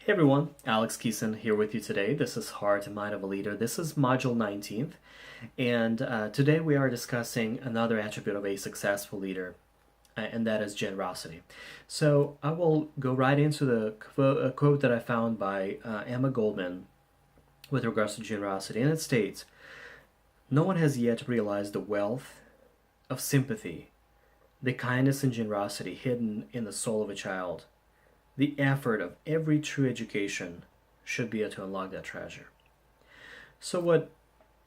Hey everyone, Alex Keeson here with you today. This is Heart and Mind of a Leader. This is Module 19th, and today we are discussing another attribute of a successful leader, and that is generosity. So I will go right into the quote that I found by Emma Goldman with regards to generosity, and it states, "No one has yet realized the wealth of sympathy, the kindness and generosity hidden in the soul of a child. The effort of every true education should be to unlock that treasure." So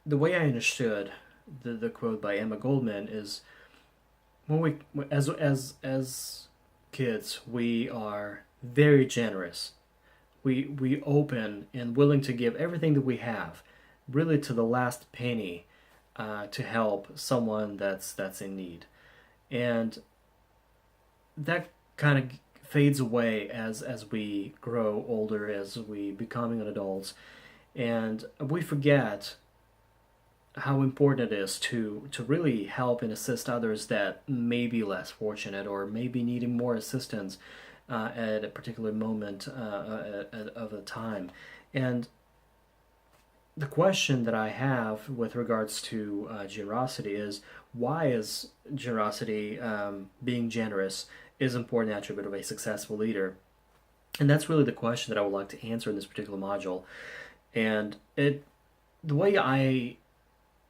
the way I understood the quote by Emma Goldman is when we as kids we are very generous. We open and willing to give everything that we have, really to the last penny, to help someone that's in need, and that kind of fades away as we grow older, as we becoming adults, and we forget how important it is to really help and assist others that may be less fortunate or may be needing more assistance at a particular moment of the time. And the question that I have with regards to generosity is, why is generosity, being generous, is an important attribute of a successful leader? And that's really the question that I would like to answer in this particular module. And the way I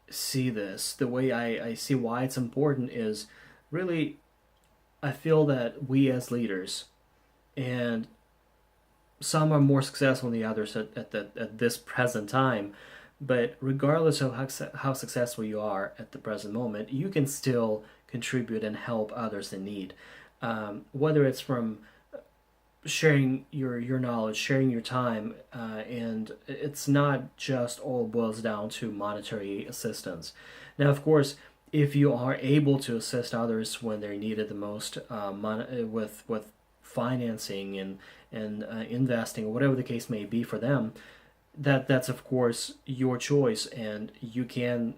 see this, the way I see why it's important is really, I feel that we as leaders, and some are more successful than the others at this present time, but regardless of how successful you are at the present moment, you can still contribute and help others in need. Whether it's from sharing your knowledge, sharing your time, and it's not just all boils down to monetary assistance. Now, of course, if you are able to assist others when they're needed the most, with financing and investing, or whatever the case may be for them, that's of course your choice, and you can,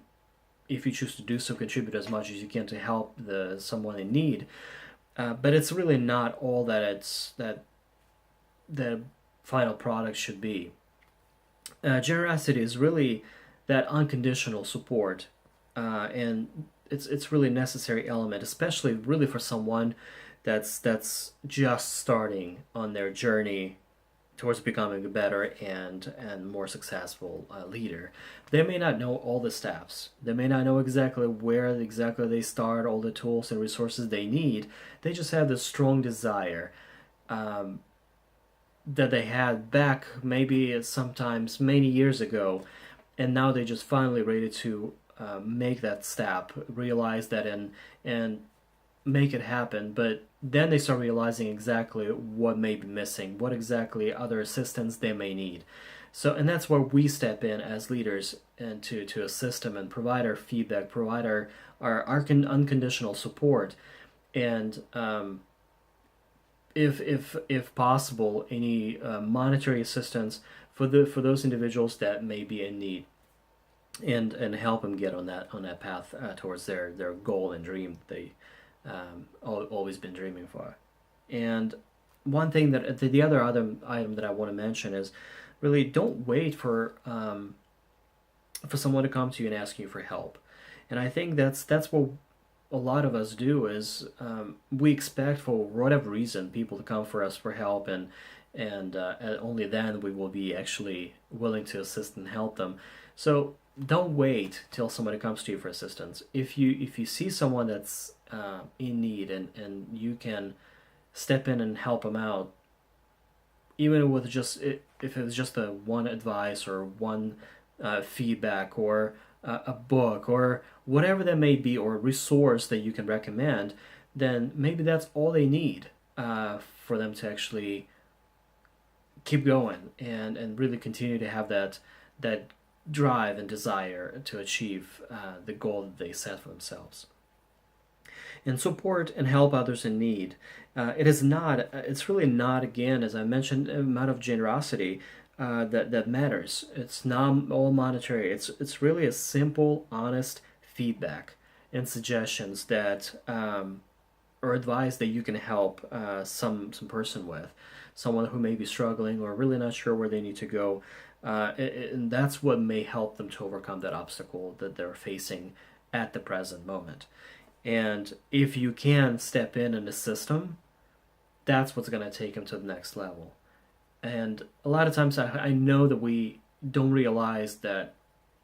if you choose to do so, contribute as much as you can to help the someone in need. But it's really not all that the final product should be. Generosity is really that unconditional support, and it's really a necessary element, especially really for someone that's just starting on their journey towards becoming a better and more successful leader. They may not know all the steps. They may not know exactly where exactly they start, all the tools and resources they need. They just have this strong desire, that they had back maybe sometimes many years ago, and now they just finally ready to make that step, realize that, and make it happen. But then they start realizing exactly what may be missing, what exactly other assistance they may need. So, and that's where we step in as leaders, and to assist them and provide our feedback, provide our unconditional support, and if possible, any monetary assistance for those individuals that may be in need, and help them get on that path towards their goal and dream that they always been dreaming for. And one thing that the other item that I want to mention is, really don't wait for someone to come to you and ask you for help. And I think that's what a lot of us do is, we expect for whatever reason people to come for us for help, and only then we will be actually willing to assist and help them. So don't wait till somebody comes to you for assistance. If you see someone that's in need, and you can step in and help them out, even with just, if it's just a one advice or one feedback, or a book, or whatever that may be, or a resource that you can recommend, then maybe that's all they need, for them to actually keep going, and really continue to have that drive and desire to achieve the goal that they set for themselves. And support and help others in need. It's really not, again, as I mentioned, the amount of generosity that matters. It's not all monetary. It's really a simple, honest feedback and suggestions that, or advice that you can help some person with. someone who may be struggling or really not sure where they need to go. And that's what may help them to overcome that obstacle that they're facing at the present moment. And if you can step in and assist them, that's what's going to take them to the next level. And a lot of times I know that we don't realize that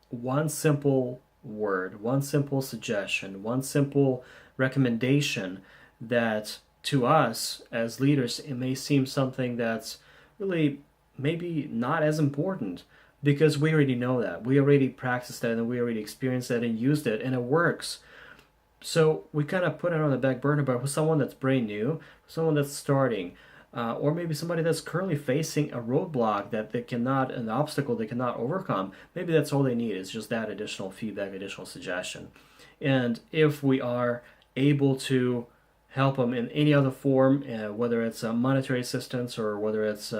one simple word, one simple suggestion, one simple recommendation that to us as leaders, it may seem something that's really maybe not as important because we already know that. We already practiced that and we already experienced that and used it and it works. So we kind of put it on the back burner, but with someone that's brand new, someone that's starting, or maybe somebody that's currently facing a roadblock that they cannot, an obstacle they cannot overcome, maybe that's all they need is just that additional feedback, additional suggestion. And if we are able to help them in any other form, whether it's monetary assistance or whether it's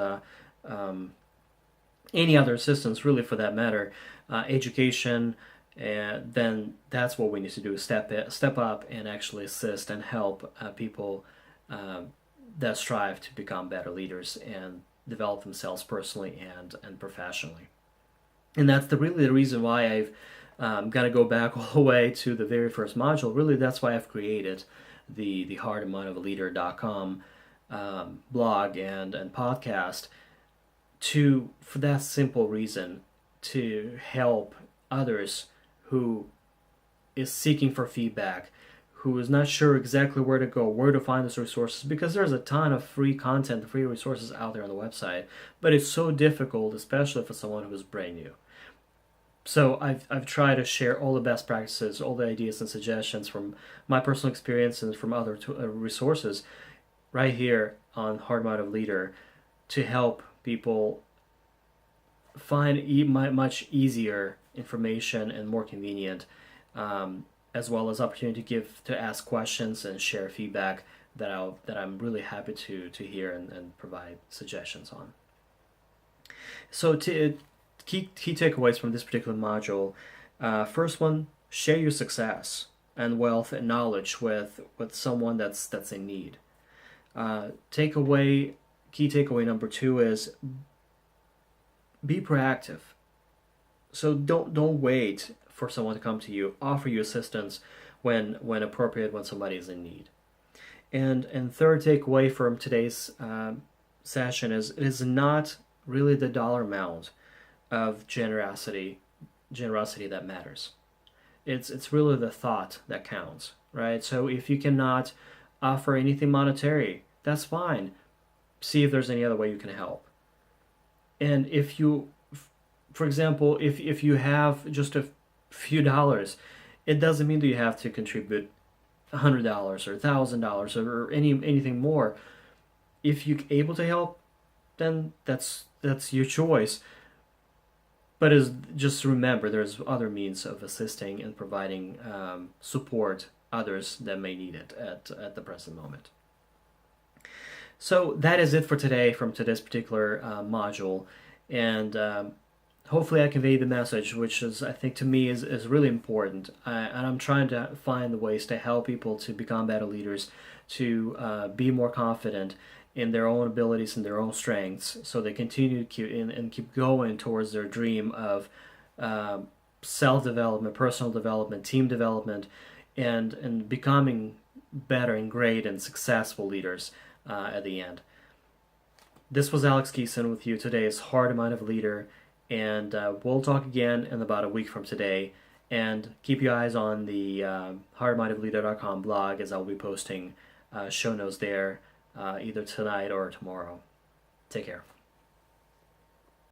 any other assistance, really for that matter, education, and then that's what we need to do: step up and actually assist and help people that strive to become better leaders and develop themselves personally and professionally. And that's really the reason why I've got to go back all the way to the very first module. Really, that's why I've created the heartandmindofaleader.com blog and podcast for that simple reason, to help others who is seeking for feedback, who is not sure exactly where to go, where to find those resources, because there's a ton of free content, free resources out there on the website, but it's so difficult, especially for someone who is brand new. So I've tried to share all the best practices, all the ideas and suggestions from my personal experience and from other resources right here on Hardwater Leader to help people find much easier information and more convenient, as well as opportunity to ask questions and share feedback that I'm really happy to hear and provide suggestions on. So key takeaways from this particular module. First one, share your success and wealth and knowledge with someone that's in need. Key takeaway number 2 is be proactive. So don't wait for someone to come to you. Offer you assistance when appropriate, when somebody is in need. And third takeaway from today's session is it is not really the dollar amount of generosity that matters. It's really the thought that counts, right? So if you cannot offer anything monetary, that's fine. See if there's any other way you can help. And if you, for example, if you have just a few dollars, it doesn't mean that you have to contribute $100 or $1,000 or anything more. If you're able to help, then that's your choice. But just remember, there's other means of assisting and providing support others that may need it at the present moment. So that is it for today from today's particular module, and hopefully I conveyed the message, which is, I think, to me is really important. And I'm trying to find the ways to help people to become better leaders, to be more confident in their own abilities and their own strengths, so they continue to keep going towards their dream of self-development, personal development, team development, and becoming better and great and successful leaders at the end. This was Alex Keeson with you. Today is Heart and Mind of a Leader, and we'll talk again in about a week from today. And keep your eyes on the heartandmindofaleader.com blog, as I'll be posting show notes there either tonight or tomorrow. Take care.